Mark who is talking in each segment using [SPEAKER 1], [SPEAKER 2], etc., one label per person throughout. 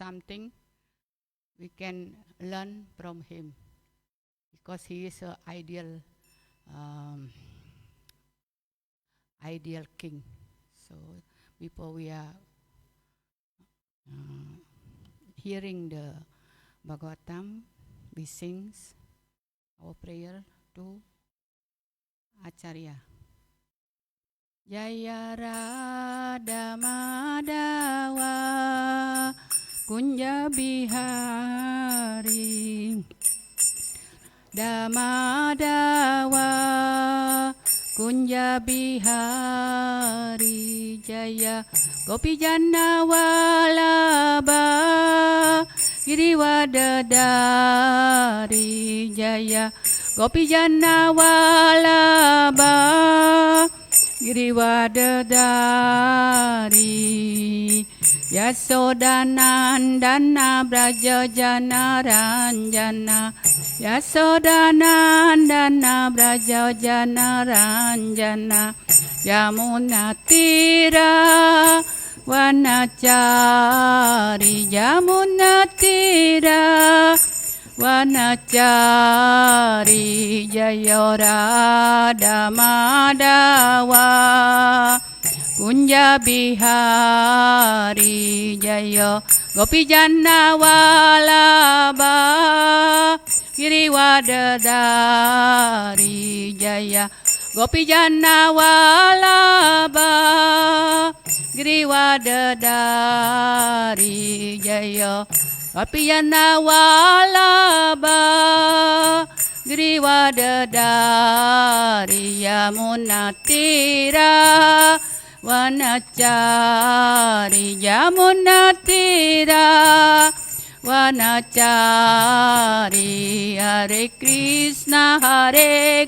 [SPEAKER 1] something, we can learn from him because he is an um, ideal king. So before we are hearing the Bhagavatam, we sing our prayer to Acharya. Jaya Radha Madhava Kunja Bihari Damadava Kunja Bihari Jaya Gopijana Vallabha Giriwadadari Jaya Gopijana Vallabha Giriwadadari Yasodanandana Braja Jana Ranjana Yasodanandana Braja Jana Ranjana Yamuna Tira Vanachari Yamuna Tira Vanachari Jaya Radha Madhava Kunja Bihari Jaya Gopijana Vallabha Giriwadadari Jaya Gopijana Vallabha Giriwadadari Jaya Gopijana Vallabha Giriwadadari Yamuna Tira Vanachari Yamuna Tira Vanachari Hare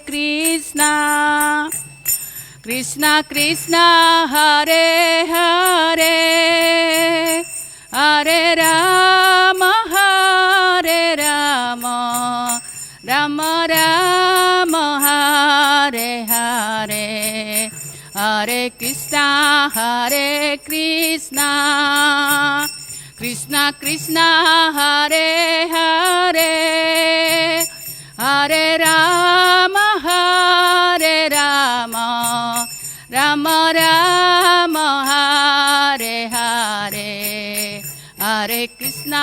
[SPEAKER 1] Krishna Krishna Krishna Hare Hare Hare Rama Rama Rama Hare Hare Hare Krishna Krishna Krishna Hare Hare Hare Rama Rama Rama Hare Hare Hare Krishna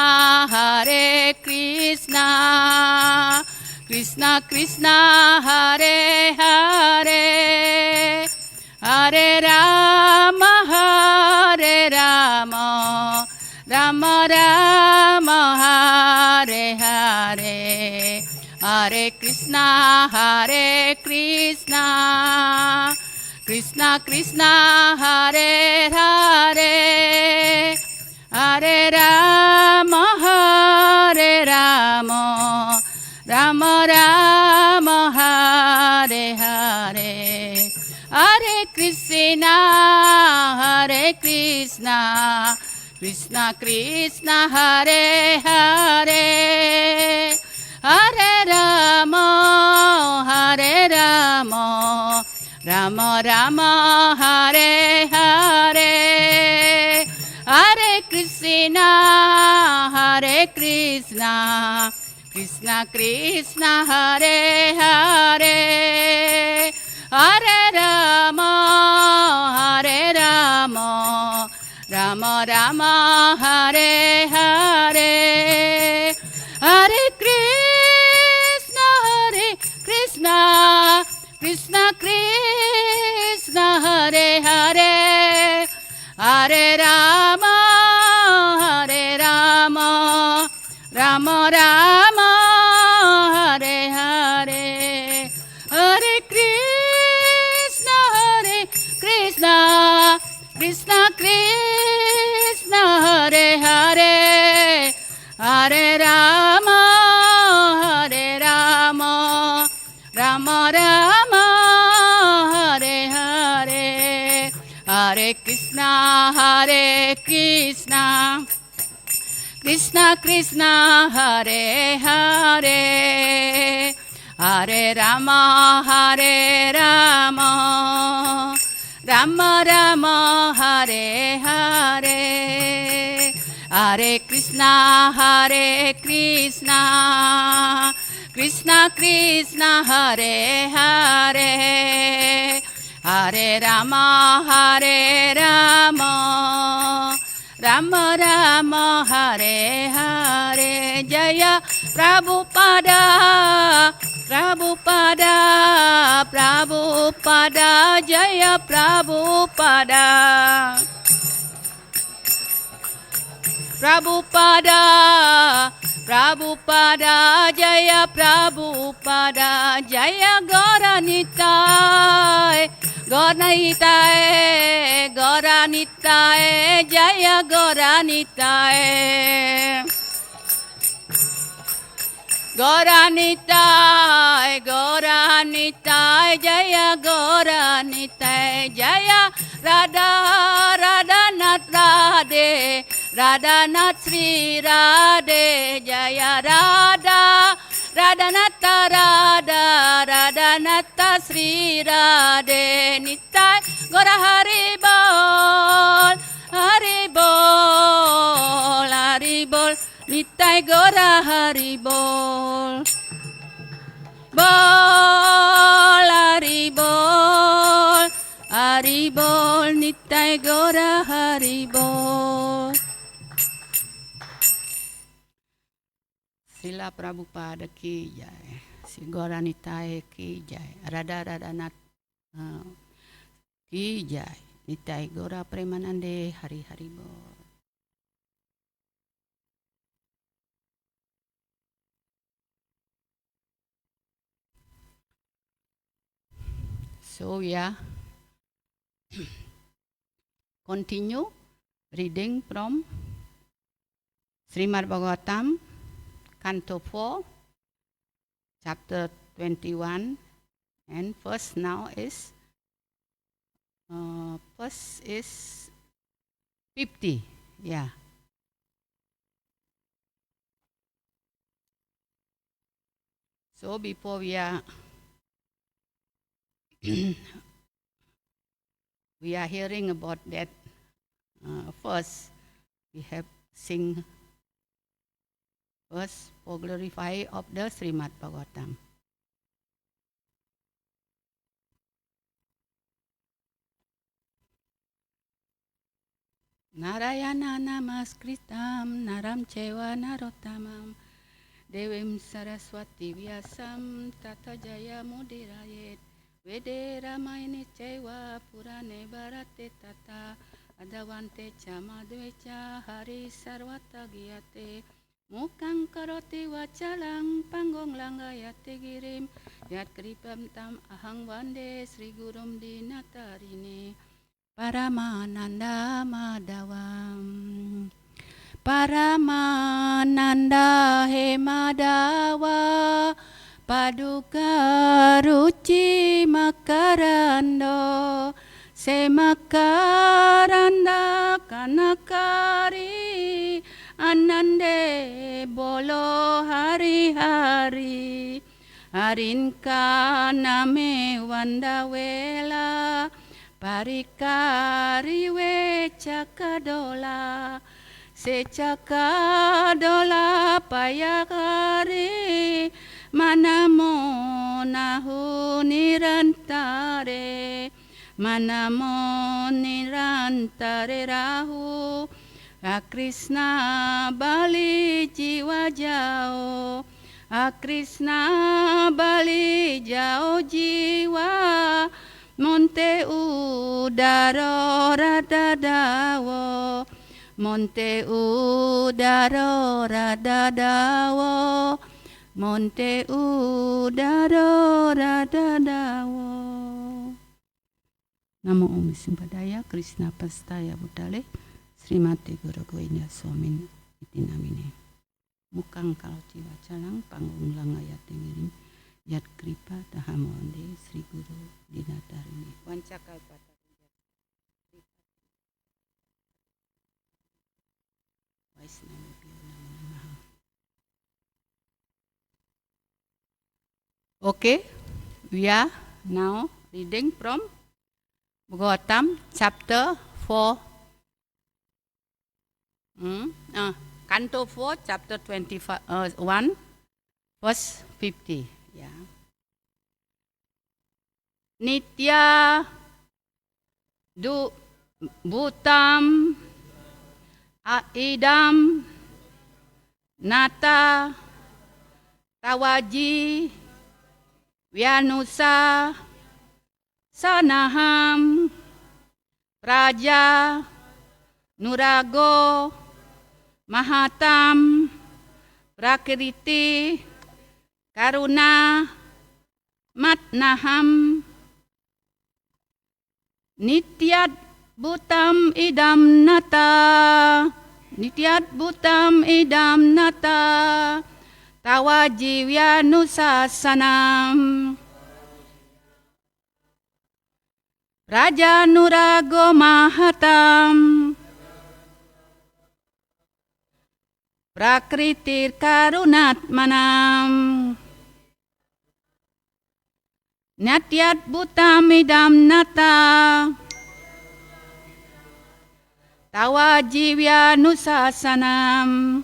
[SPEAKER 1] Krishna Krishna Hare Hare Hare Rama Rama Rama Hare Hare Hare Krishna Krishna Krishna Hare Hare Hare Rama Rama Rama Hare Hare Hare Krishna Krishna Krishna Hare Hare Hare Rama Rama Rama Hare Hare Hare Krishna Krishna Krishna Hare Hare Hare Rama Rama Rama Hare Hare Hare Krishna Krishna Krishna Hare Hare Hare Rama Rama Rama Hare Hare Hare Krishna Krishna Krishna Hare Hare Hare Rama Rama Rama Hare Hare Hare Krishna Krishna Krishna Hare Hare Hare Rama Rama Rama Hare Hare Hare Krishna, Hare Krishna, Krishna Krishna, Hare Hare, Hare Rama, Hare Rama, Rama Rama, Hare Hare. Jaya Prabhupada, Prabhupada, Prabhupada, Jaya Prabhupada. Prabhupada, Prabhupada, Jaya Prabhupada, Jaya Gauranitai, Gauranitai, Gauranitai, Jaya Gauranitai. Gauranitai, Gauranitai, Jaya Gauranitai, Jaya Radha, Radhanath Radhe, Radhanath Sri Radhe, Jaya Radha, Radhanatha Radha, Radhanatha Sri Radhe, Nitai Gaura Hari Bol, Hari Bol, Hari Bol, Nitai Gaura Hari Bol. Bol, Hari Bol, Hari Bol, Nitai Gaura Hari Bol. Srila Prabhupada ki jai, Sri Gauranitai ki jai, Radha Radhanath ki jai, Nitai Gaura Premanande, Hari Hari Bol. So yeah, continue reading from Srimad Bhagavatam, Canto 4, Chapter 21, and first now is 50. Yeah. So before we are we are hearing about that, first we have sing first for glorify of the Srimad Bhagavatam. Narayana namaskritam naram cheva narottamam devim saraswati vyasam tata jaya mudirayet vede ramayane cheva purane bharate tata adavante cha madvecha hari sarvata giyate mukang karoti vachalang panggong langgayate girim yat kripam tam ahang vande Sri Gurum Dinatarine Paramananda Madhavam. Paramananda he Madhava Paduka Ruci Makarando Se Makaranda Kanakari Anande Bolo Hari Hari Harinka Name Vandavela Parikari we cakadola, se cakadola payakari, manamo nahu nirantare, manamo nirantare rahu, Krishna Bali jiwa jao, Krishna Bali jao jiwa, Monte udaro radadawo, Monte udaro radadawo, Monte udaro radadawo. Namo Om Simpadaya Krishna Pastaya Bhutale Srimati Guru Govinda Swamin iti namine. Mukang kalau jiwa calang panggung langayati ngiring yat kripa tahamonde Sri Guru Dinatarine. Wancakalpata. Okay, we are now reading from Bhagavatam chapter 4, Canto 4, chapter 1, verse 50. Yeah. Nitya du butam idam nata tawaji Vyanusa sanaham praja nurago mahatam prakriti karuna matnaham nityat butam idam nata tawaji Vyanusa sanam Raja nurago mahatam prakritir karunat manam Natyat butam idam nata tawaji Vyanusa sanam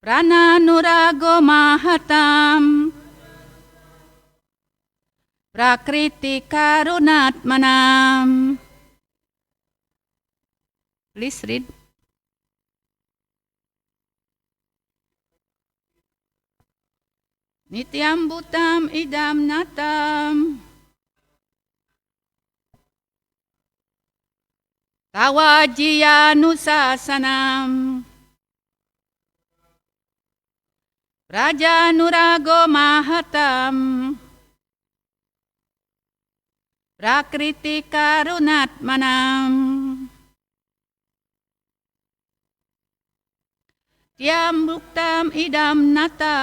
[SPEAKER 1] Prana nurago mahatam prakriti karunat manam. Please read. Nityam butam idam natam tawaji Vyanusa sanam Raja nurago mahatam prakriti karunat manam Tiam buktam idam nata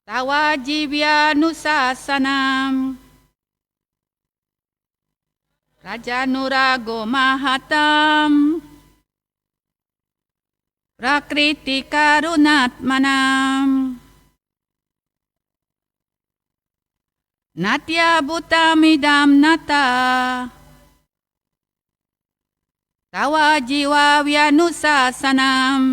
[SPEAKER 1] tawaji Vyanusa sanam Raja nurago mahatam prakriti karunat manam Natya butamidam nata tawaji Vyanusa sanam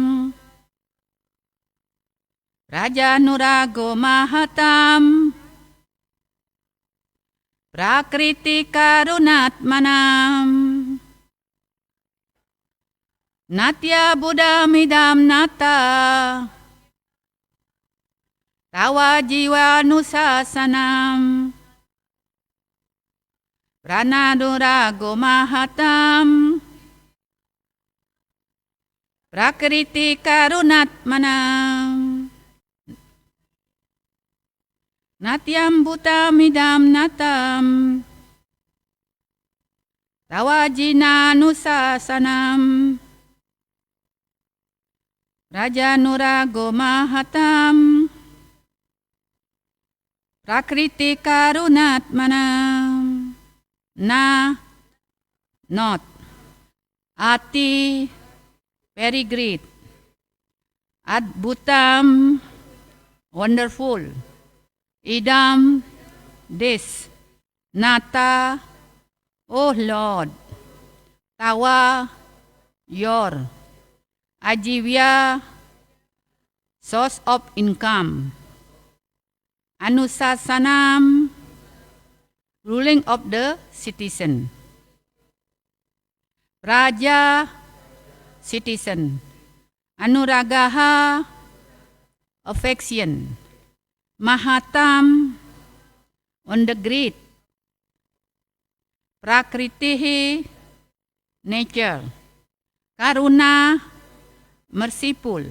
[SPEAKER 1] Raja nurago mahatam prakriti karunat manam Natya budamidam nata tawaji Vyanusa sanam Prana nurago mahatam prakriti karunat manam Natyam butamidam natam tawaji Vyanusa sanam Raja nurago mahatam prakriti karunat manam Na not Ati very great Adbhutam wonderful Idam this Nata oh Lord Tawa your Ajivya source of income Anusasanam ruling of the citizen Raja citizen Anuragaha affection Mahatam on the great Prakritihi nature Karuna merciful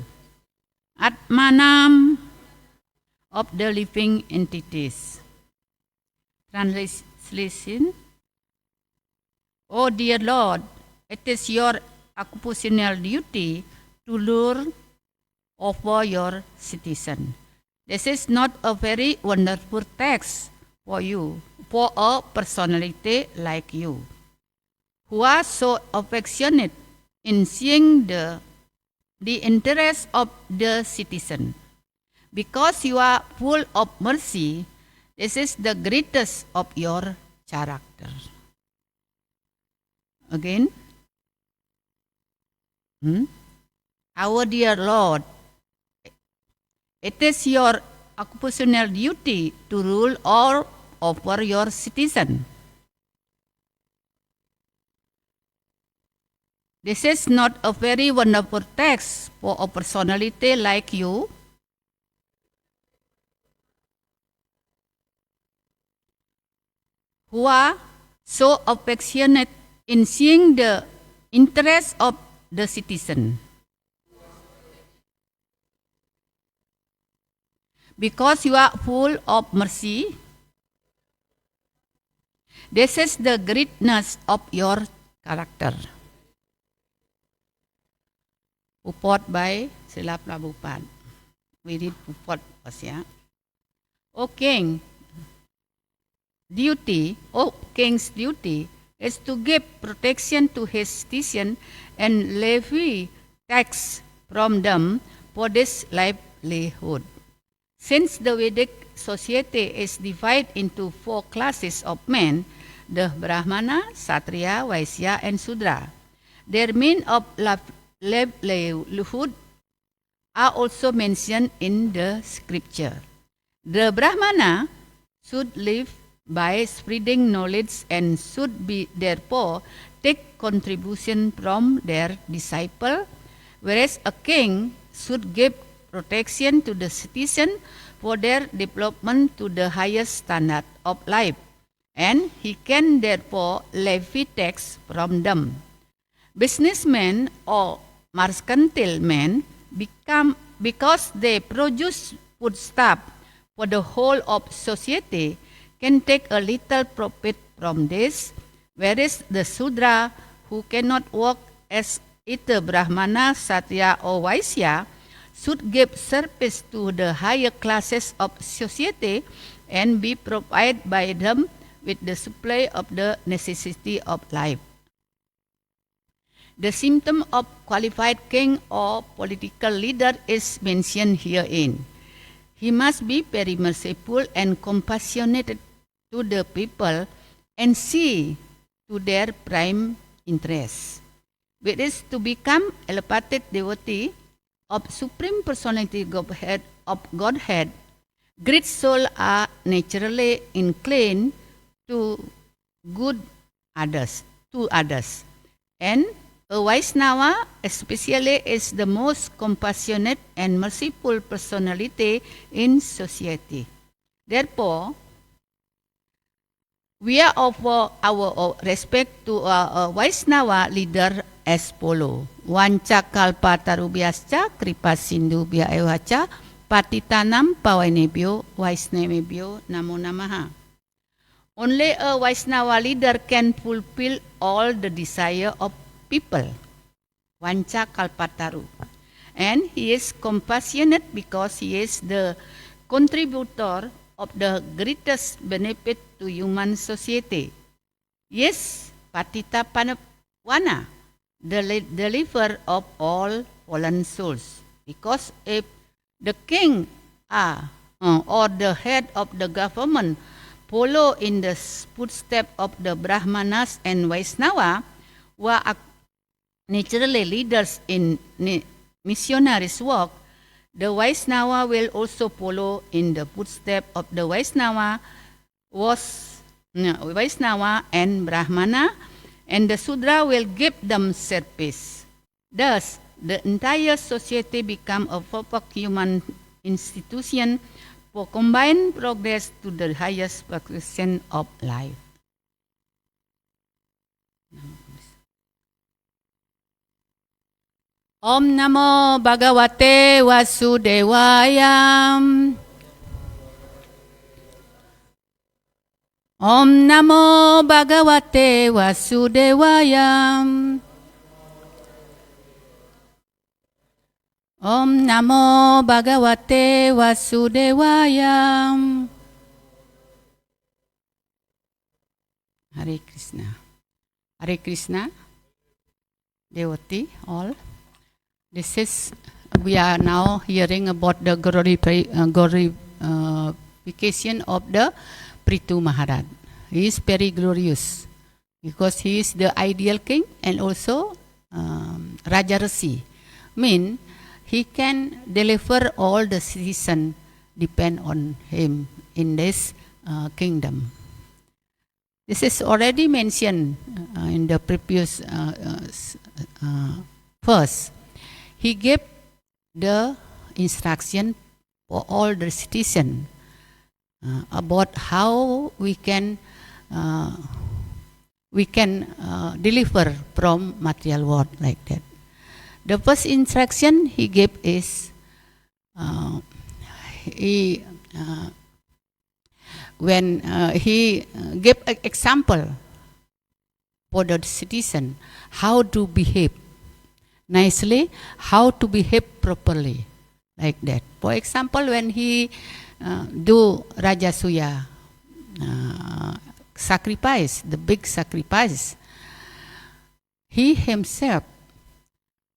[SPEAKER 1] Atmanam of the living entities. Translation. Oh dear Lord, it is your occupational duty to lure over your citizen. This is not a very wonderful text for you, for a personality like you, who are so affectionate in seeing the interest of the citizen. Because you are full of mercy, this is the greatest of your character. Again. Our dear Lord, it is your occupational duty to rule all over your citizen. This is not a very wonderful text for a personality like you, who are so affectionate in seeing the interests of the citizen. Because you are full of mercy, this is the greatness of your character. Purport by Srila Prabhupada. We read purport first, yeah. O King, King's duty is to give protection to his citizens and levy tax from them for this livelihood. Since the Vedic society is divided into 4 classes of men, the Brahmana, Kshatriya, Vaishya, and Sudra, their means of livelihood are also mentioned in the scripture. The Brahmana should live by spreading knowledge and should be therefore take contribution from their disciple, whereas a king should give protection to the citizen for their development to the highest standard of life, and he can therefore levy tax from them. Businessmen or mercantile men because they produce foodstuff for the whole of society, can take a little profit from this, whereas the Sudra, who cannot work as either Brahmana, Kshatriya, or Vaishya, should give service to the higher classes of society and be provided by them with the supply of the necessity of life. The symptom of qualified king or political leader is mentioned herein. He must be very merciful and compassionate to the people and see to their prime interests. Which is to become elevated devotee of Supreme Personality of Godhead, great souls are naturally inclined to good others, and a Vaishnava especially is the most compassionate and merciful personality in society. Therefore, we are offer our respect to a Vaishnava leader as follow. Wanca kalpa tarubhyascha kripa sindhu bhya evacha patitanam pavanebhyo Vaishnavebhyo namo namaha. Only a Vaishnava leader can fulfill all the desire of people. Wanca kalpataru. And he is compassionate because he is the contributor of the greatest benefit to human society. Yes, Patita Panavana, the deliverer of all fallen souls. Because if the king or the head of the government follow in the footsteps of the Brahmanas and Vaishnava, who are naturally leaders in missionaries' work, the Vaishnava will also follow in the footsteps of the Vaishnava and Brahmana, and the Sudra will give them service. Thus, the entire society become a perfect human institution for combined progress to the highest perfection of life. Om Namo Bhagavate Vasudevaya. Om Namo Bhagavate Vasudevaya. Om Namo Bhagavate Vasudevaya. Hare Krishna. Hare Krishna. Devotee, all. We are now hearing about the glorification of the Prithu Maharaj. He is very glorious. because he is the ideal king, and also Raja Rasi. Mean he can deliver all the citizen depend on him in this kingdom. This is already mentioned in the previous verse. He gave the instruction for all the citizens about how we can deliver from material world like that. The first instruction he gave is when he gave an example for the citizen how to behave nicely, how to behave properly, like that. For example, when he do Rajasuya sacrifice, the big sacrifice, he himself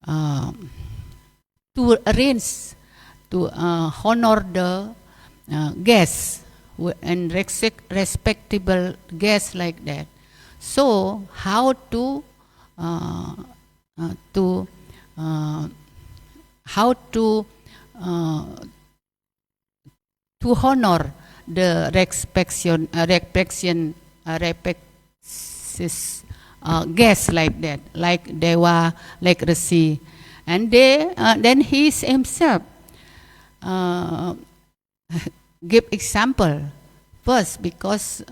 [SPEAKER 1] to arrange to honor the guests and respectable guests like that. So how to honor the guests like that, like Dewa, like Rasi, and then he himself give example first, because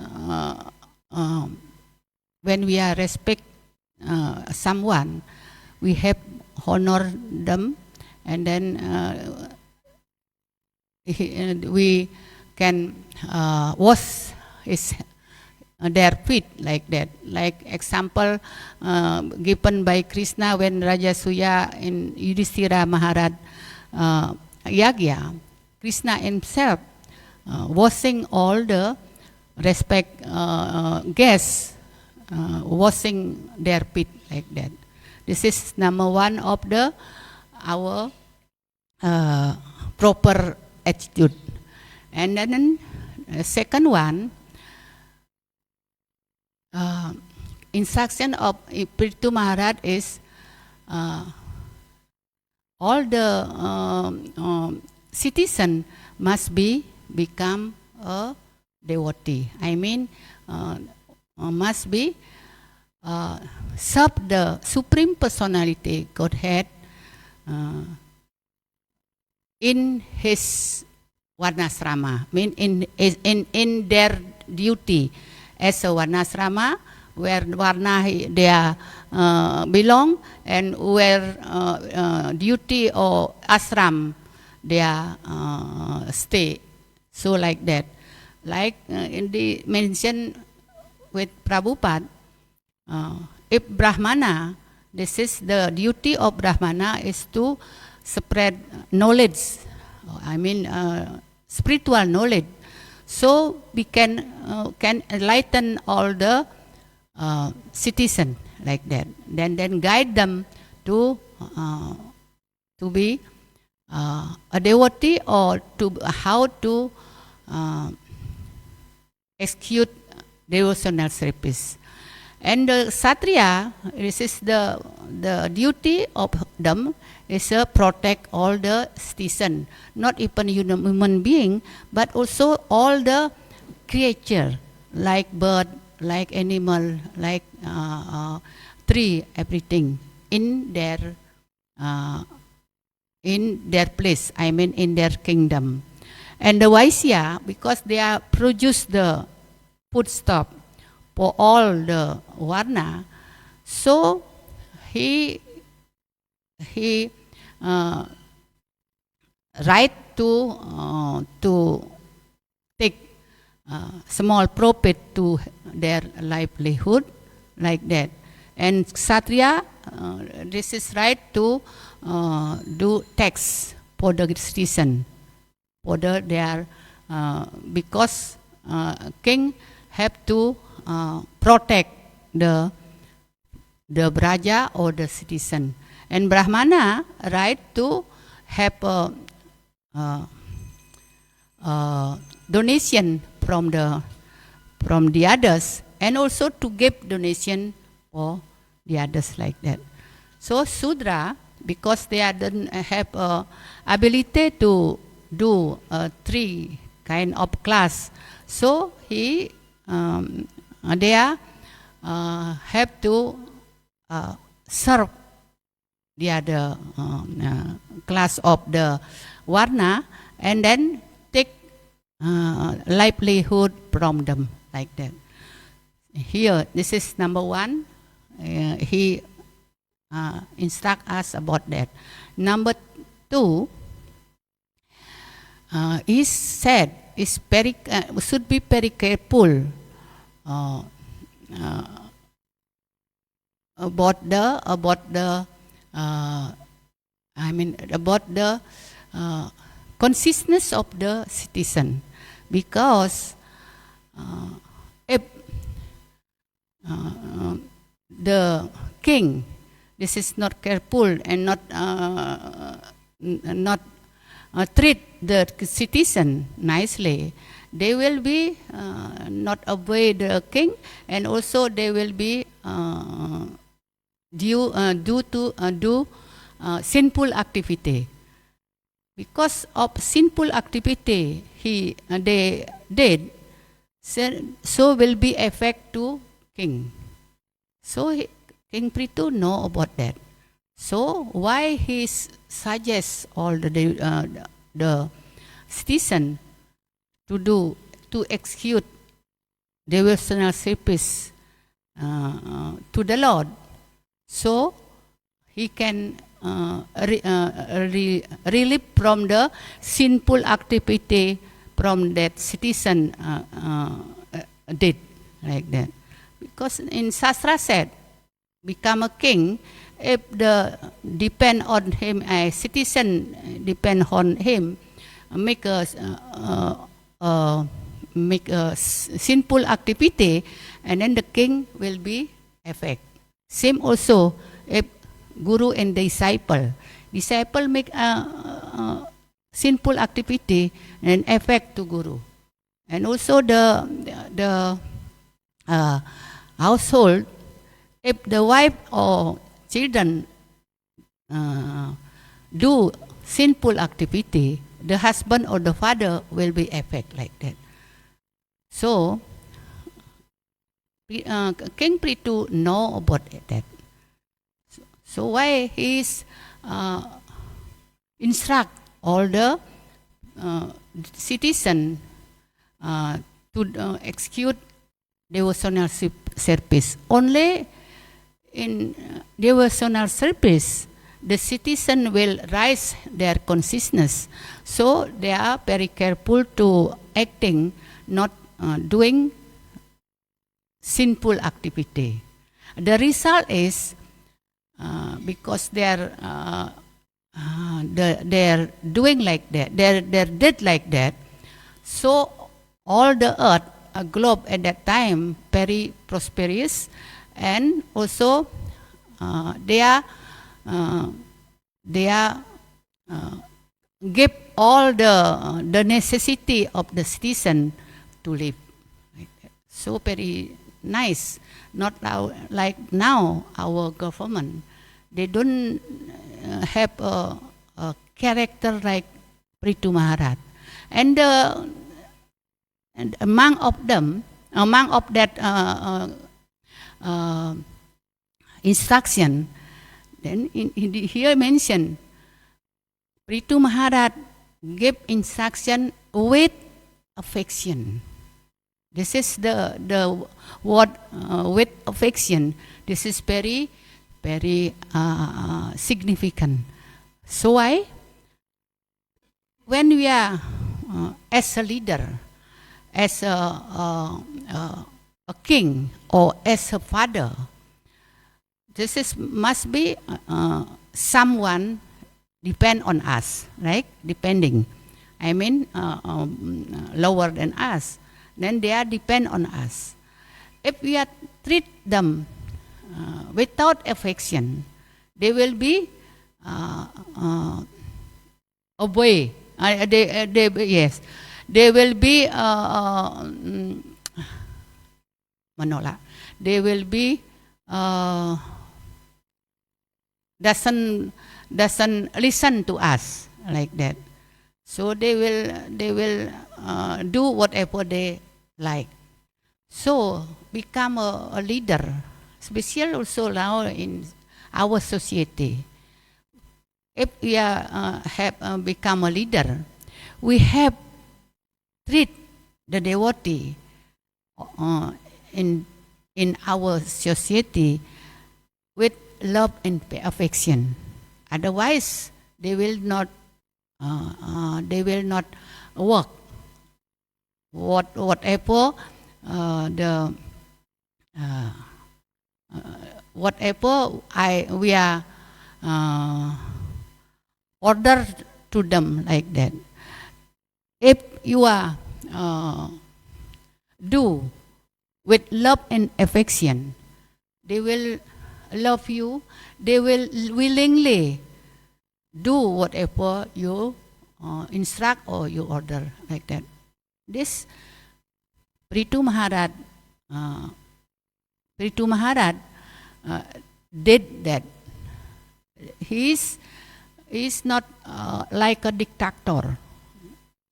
[SPEAKER 1] when we are respect someone, we have honor them, and then we can wash their feet like that. Like example given by Krishna when Rajasuya in Yudhishthira Maharaj Yagya, Krishna himself washing all the guests, washing their feet like that. This is number one of our proper attitude. And then second one, instruction of Prithu Maharaj is all the citizen must become a devotee. I mean, must be serve the Supreme Personality Godhead in his Varnasrama. Mean in their duty as a Varnasrama, where Varna they belong, and where duty or ashram they stay. So like that. Like in the mention with Prabhupada, if Brahmana, this is the duty of Brahmana is to spread knowledge, I mean spiritual knowledge, so we can enlighten all the citizen like that. Then guide them to be a devotee, or to how to execute devotional service. And the Kshatriya, this is the duty of them is to protect all the citizen, not even human being, but also all the creature, like bird, like animal, like tree, everything in their place, I mean in their kingdom. And the Vaisya, because they are produce the foodstuff for all the Varna, so he right to take small profit to their livelihood like that. And Kshatriya, this is right to do tax for the citizen, for their because king have to protect the Braja or the citizen. And Brahmana right to have donation from the others, and also to give donation for the others like that. So Sudra, because they don't have ability to do three kind of class, so they have to serve the other class of the Varna, and then take livelihood from them like that. Here, this is number one. He instruct us about that. Number two, he said should be very careful about the consciousness of the citizen, because if the king, this is not careful and not treat the citizen nicely, they will be not obey the king, and also they will be do sinful activity. Because of sinful activity they did, so will be effect to king. So King Prithu know about that. So why he suggests all the citizen to execute devotional service to the Lord, so he can relieve from the sinful activity from that citizen did like that. Because in Shastra said, become a king if the depend on him, a citizen depend on him, make a sinful activity, and then the king will be effect. Same also if guru and disciple make a sinful activity and effect to guru, and also the household, if the wife or children do sinful activity, the husband or the father will be affected like that. So King Prithu know about that. So why he instruct all the citizen to execute devotional service. Only in devotional service, the citizen will raise their consciousness. So they are very careful to acting, not doing sinful activity. The result is because they're doing like that, they're dead like that. So all the earth, a globe at that time, very prosperous, and also they are give all the necessity of the citizen to live. So very nice. Not like now our government, they don't have a character like Prithu Maharaj, and among that instruction, then here mentioned Prithu Maharaj gave instruction with affection. This is the word with affection. This is very, very significant. So when we are as a leader, as a king or as a father, this must be someone depend on us, right? Depending, I mean lower than us. Then they are depend on us. If we are treat them without affection, they will be obey. They will be menolak. They will be doesn't listen to us like that. So they will do whatever they like. So become a leader, especially also now in our society. If we have become a leader, we have treat the devotee in our society with love and affection. Otherwise, they will not work. Whatever we are order to them like that. If you are do with love and affection, they will love you. They will willingly do whatever you instruct or you order like that. This Prithu Maharaj did that. He is not like a dictator.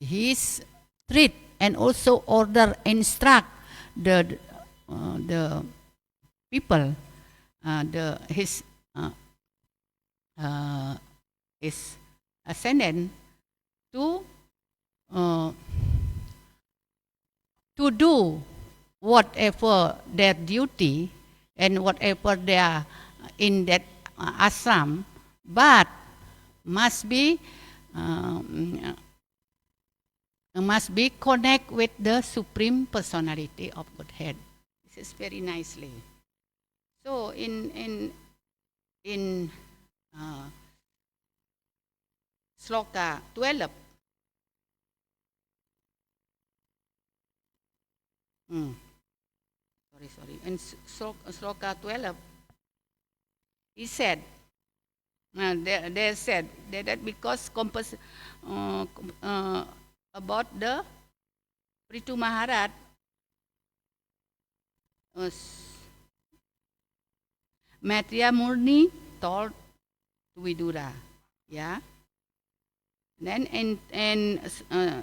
[SPEAKER 1] He is treat and also order, instruct the people, his ascendant to do whatever their duty and whatever they are in that ashram, but must be connect with the Supreme Personality of Godhead. This is very nicely. So in Sloka 12, in Sloka 12, he said, they said that because about the Prithu Maharaj Maitreya Muni told to Vidura, yeah. Then in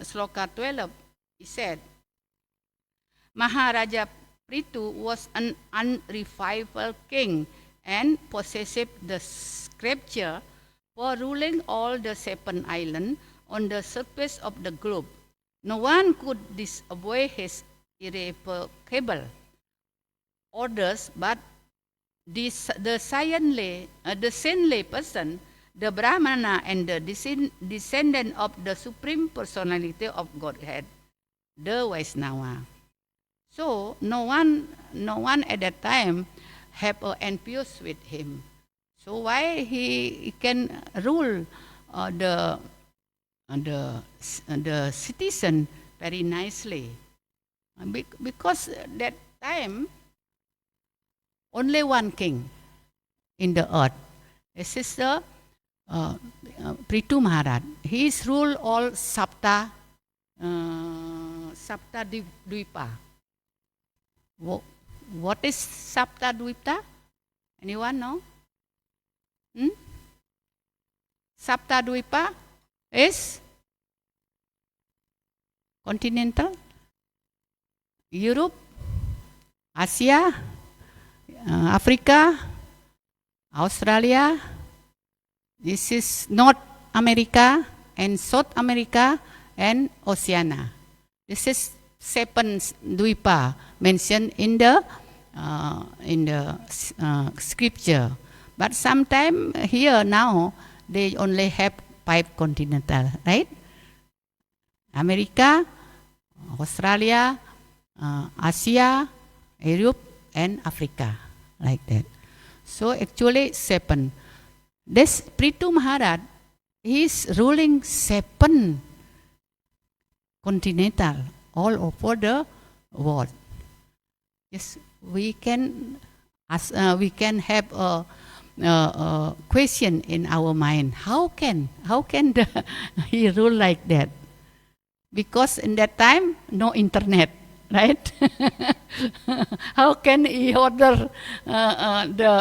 [SPEAKER 1] Sloka 12, he said, Maharaja Prithu was an unrivaled king and possessed the scripture for ruling all the 7 islands on the surface of the globe. No one could disobey his irrevocable orders, but the saintly person, the Brahmana, and the descendant of the Supreme Personality of Godhead, the Vaisnava. So no one at that time have envious with him. So why he can rule the citizen very nicely? Because that time only one king in the earth. This is the Prithu Maharaj. He is rule all Sapta Dvipa. What is Sapta Dvipa? Anyone know? Sapta Dvipa is continental, Europe, Asia, Africa, Australia. This is North America and South America and Oceania. This is 7 Dvipa mentioned in the scripture. But sometime here now they only have 5 continental, right? America, Australia, Asia, Europe, and Africa, like that. So actually 7. This Prithu Maharaj, he is ruling 7 continental all over the world. Yes, we can have a question in our mind. How can he rule like that? Because in that time no internet, right? How can he order the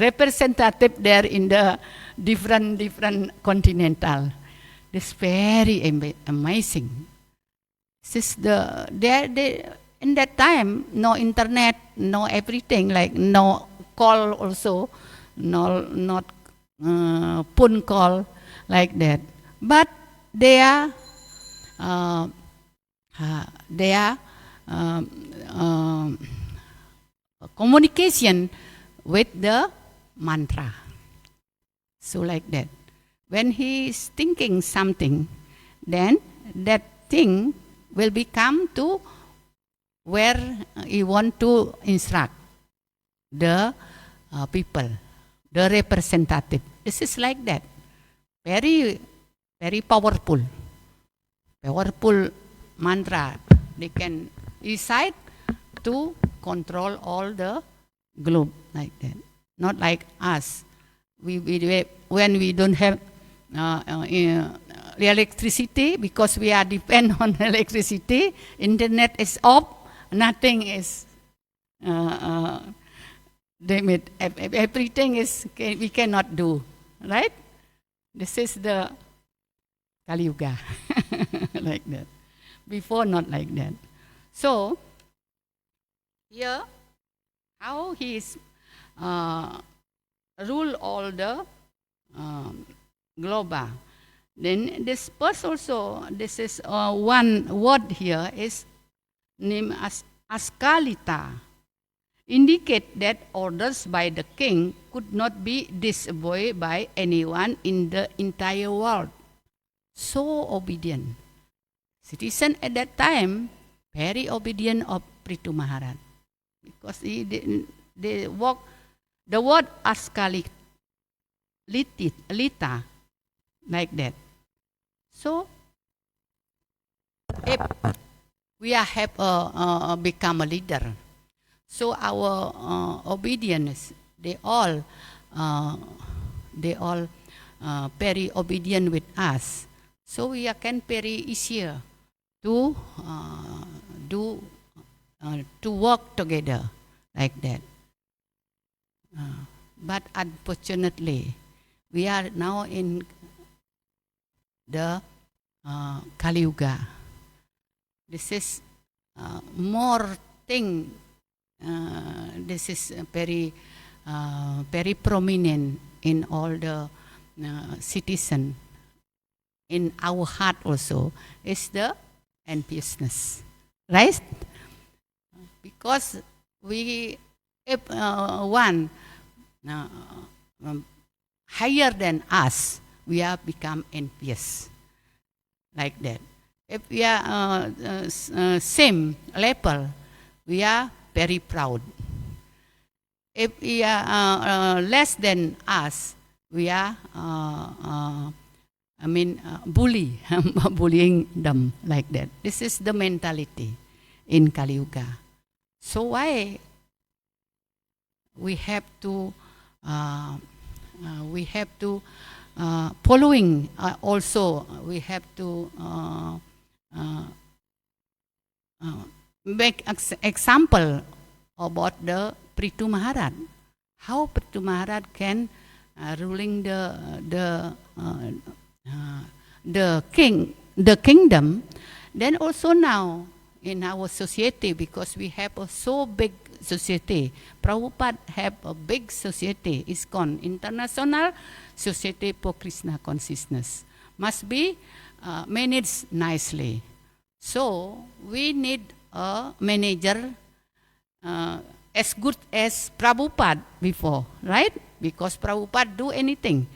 [SPEAKER 1] representative there in the different continental? This very amazing. This is in that time, no internet, no everything, like no call also, not phone call like that. But they are communication with the mantra. So like that. When he is thinking something, then that thing will become to where he want to instruct the people, the representative. This is like that. Very, very powerful mantra. They can decide to control all the globe like that. Not like us. When we don't have electricity, because we are depend on electricity, internet is off, nothing is everything is we cannot do, right? This is the Kali Yuga, like that. Before, not like that. So here, how he is rule all the globe. Then this verse also, this is one word here is named as Askalita, indicate that orders by the king could not be disobeyed by anyone in the entire world. So obedient. Citizen at that time, very obedient of Prithu Maharaj. Because they walk, the word Askalita, like that. So, if we have become a leader, so our obedience, they all very obedient with us. So we can very easier to work together like that. But unfortunately, we are now in the Kali Yuga. This is more thing. This is very prominent in all the citizen. In our heart also is the enviousness, right? Because if one higher than us, we are become envious, like that. If we are same level, we are very proud. If we are less than us, we are bullying them like that. This is the mentality in Kali Yuga. So why we have to following also we have to make example about the Prithu Maharaj. How Prithu Maharaj can ruling the kingdom. Then also now in our society, because we have a so big society, Prabhupada have a big society, ISKCON, International Society for Krishna Consciousness, must be managed nicely. So we need a manager as good as Prabhupada before, right? Because Prabhupada do anything,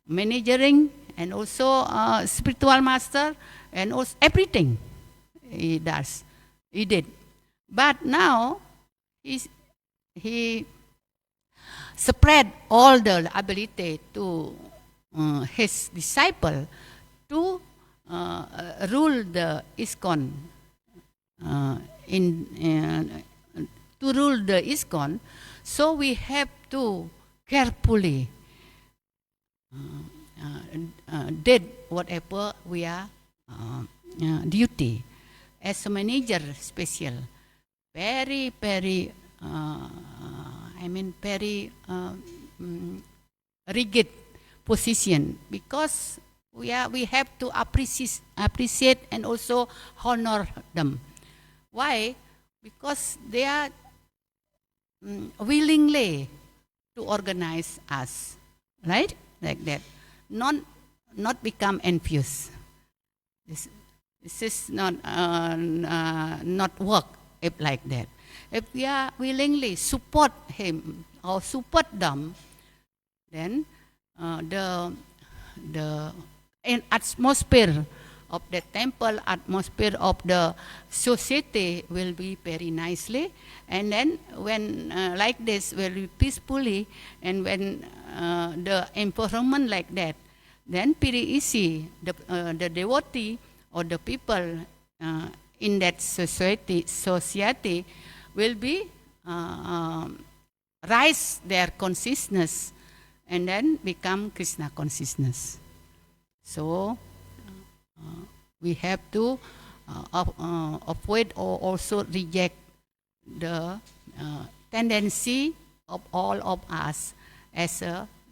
[SPEAKER 1] managing and also spiritual master and also everything he does, he did. But now he spread all the ability to his disciple to rule the ISKCON, to rule the ISKCON. So we have to carefully did whatever we are duty. as a manager special, very, very, very rigid position, because we have to appreciate and also honor them. Why? Because they are willingly to organize us, right? Like that, not become envious. This is not work if like that. If we are willingly support him or support them, then the atmosphere of the temple, atmosphere of the society will be very nicely. And then when like this will be peacefully, and when the environment like that, then very easy the devotee or the people in that society will be rise their consciousness and then become Krishna consciousness. So we have to avoid or also reject the tendency of all of us as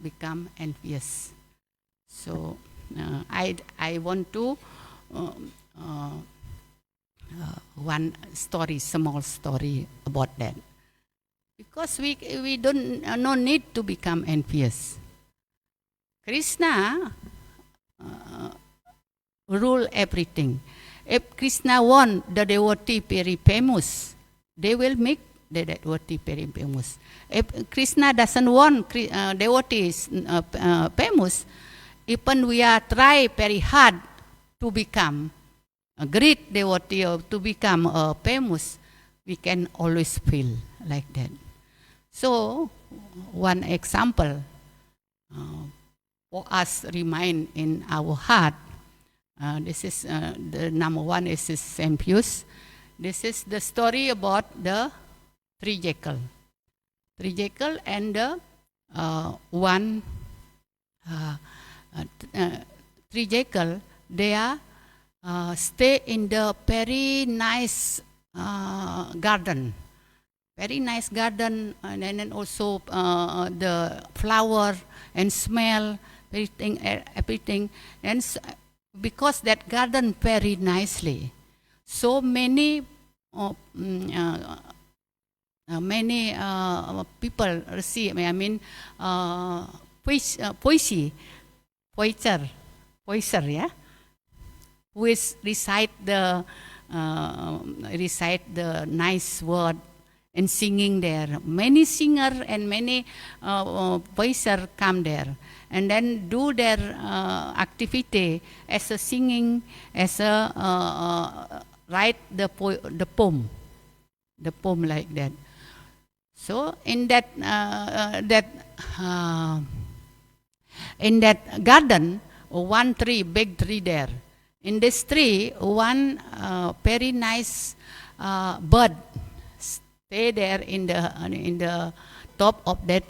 [SPEAKER 1] become envious. So I want to one story, small story about that, because we don't no need to become envious. Krishna rule everything. If Krishna want the devotee very famous, they will make the devotee very famous. If Krishna doesn't want devotees famous, even we are try very hard to become a great devotee or to become famous, we can always feel like that. So one example for us remain in our heart. This is the number one is Sympius. This is the story about the three jackal. Three jackal and the three jackal, they are stay in the very nice garden. Very nice garden, and then also the flower and smell, everything. And because that garden very nicely, so many people receive. Poiser, yeah, who is recite the nice word and singing there. Many singer and many voicer come there and then do their activity as a singing, as a write the poem like that. So in that garden, one tree, big tree there. In this tree, one very nice bird stay there in the top of that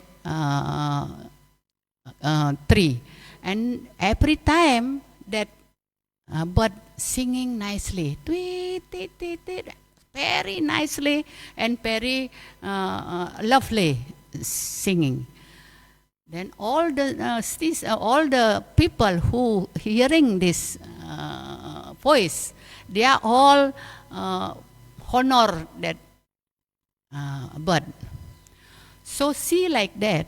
[SPEAKER 1] tree, and every time that bird singing nicely, tweet, tweet, tweet, tweet, very nicely and very lovely singing. Then all the people who hearing this voice, they are all honor that bird. So see like that,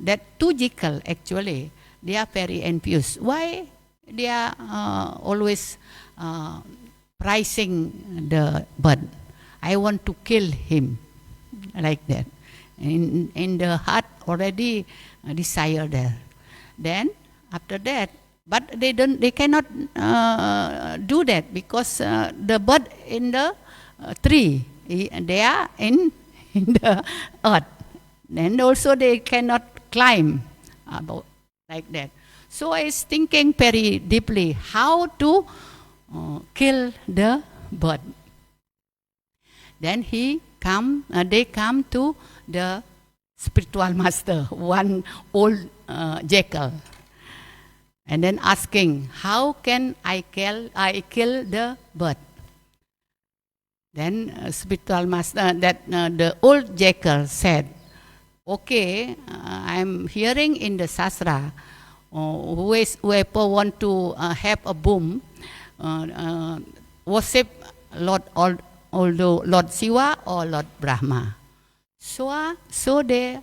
[SPEAKER 1] that two jackal actually, they are very envious. Why? They are always praising the bird. I want to kill him, like that. In the heart already desire there. Then after that, but they cannot do that because the bird in the tree, they are in the earth. And also they cannot climb about like that. So I was thinking very deeply how to kill the bird. Then they come to the spiritual master, one old jackal, and then asking, how can I kill the bird? Then spiritual master, the old jackal said, okay, I'm hearing in the Sastra, whoever want to have a boom, worship Lord, although Lord Shiva or Lord Brahma. So they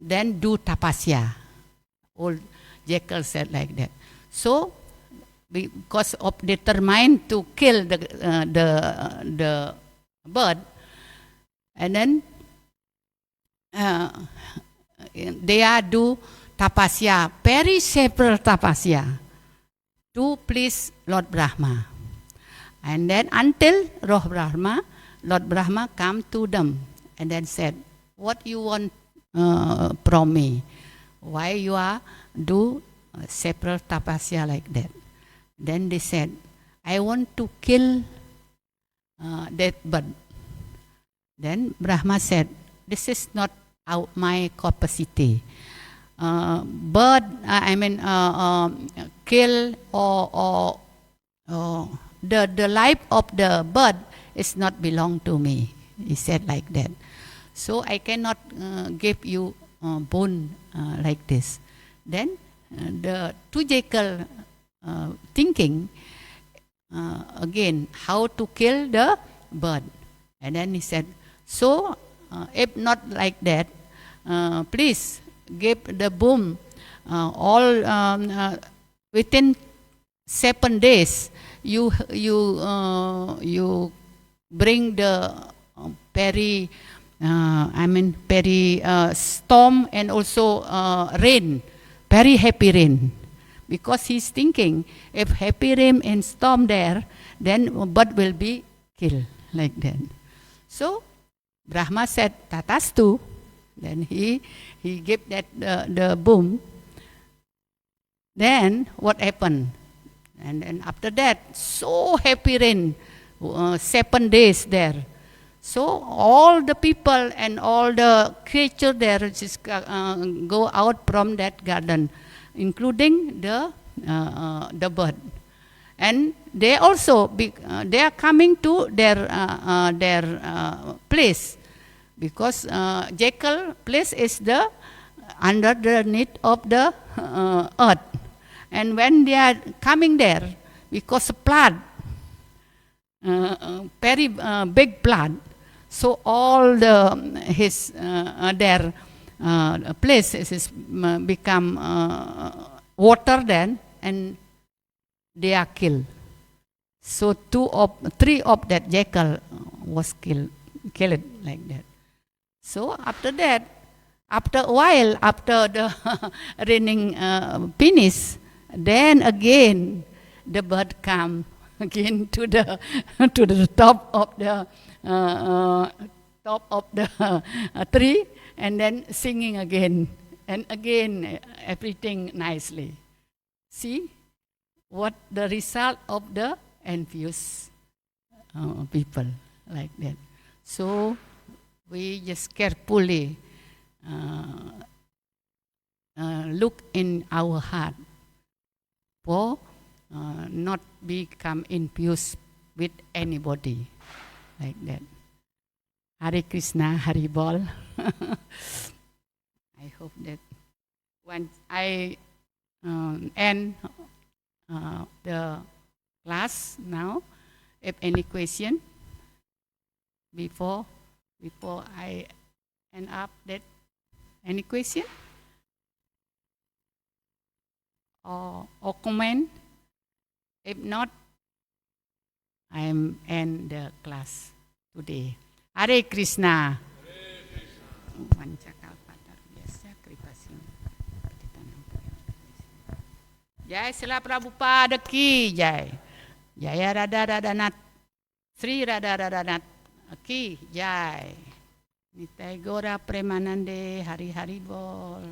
[SPEAKER 1] then do tapasya. Old jackal said like that. So because of determined to kill the bird, and then they are do tapasya, very several tapasya to please Lord Brahma. And then until Lord Brahma come to them and then said, what you want from me? Why you are do several tapasya like that? Then they said, I want to kill that bird. Then Brahma said, this is not my capacity. Bird, kill or the life of the bird is not belong to me. He said like that. So I cannot give you bone like this. Then the two jackal thinking again how to kill the bird. And then he said, so if not like that, please give the bone all within 7 days. You bring the very storm and also rain, very heavy rain, because he's thinking if heavy rain and storm there, then bird will be killed like that. So Brahma said tatastu. Then he gave that the boom. Then what happened? And then after that, so heavy rain, 7 days there. So all the people and all the creature there just go out from that garden, including the bird. And they also they are coming to their place, because jackal place is the underneath of the earth. And when they are coming there, because of flood, very big flood, so all his their place is become water then, and they are killed. So 3 of that jackal was killed like that. So after that, after a while, after the raining finish, then again the bird come again to the top of the tree, and then singing again and again, everything nicely. See what the result of the envious people like that. So we just carefully look in our heart for not become envious with anybody like that. Hare Krishna, Hari Bol. I hope that when I end the class now, if any question before I end up, that any question or comment? If not, I am end the class today. Hare Krishna. Jai Srila Prabhupada ki jai. Jaya Radha Radhanath, Sri Radha Radhanath ki jai. Nitai Gora Premanande, Hari Hari Bol.